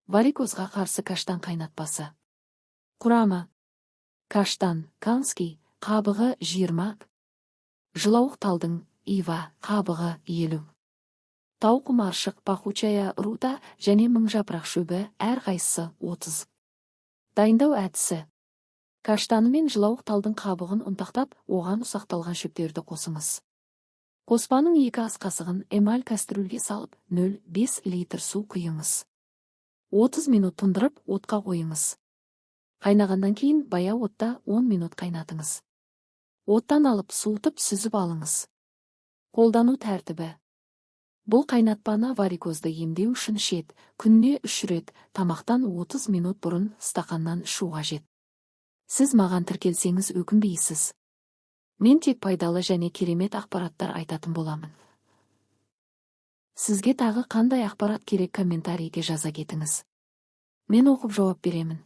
Варикозға қарсы каштан қайнатпасы. Құрамы: каштан, канский, қабығы 20, жылауық талдың, ива, қабығы 50. Тауқұмаршық, пахучая рута және мыңжапырақ шөбі әрқайсысы 30. Дайындау әдісі: каштаны мен жылауық талдың қабығын ұнтақтап, оған ұсақталған шөптерді қосыңыз. Қоспаның 2 ас қасығын эмаль кастрюльге салып, 0,5 литр су құйыңыз. 30 минут тұндырып, отқа қойыңыз. Қайнағаннан кейін баяу отта 10 минут қайнатыңыз. Оттан алып, суытып, сүзіп алыңыз. Қолдану тәртібі: бұл қайнатпаны варикозды емдеу үшін ішет, күніне 3 рет, тамақтан 30 минут бұрын стақаннан ішу қажет. Сіз маған тіркелсеңіз өкінбейсіз. Мен тек пайдалы және керемет ақпараттар айтатын боламын. Сізге тағы қандай ақпарат керек комментарийге жаза кетіңіз. Мен оқып жауап беремін.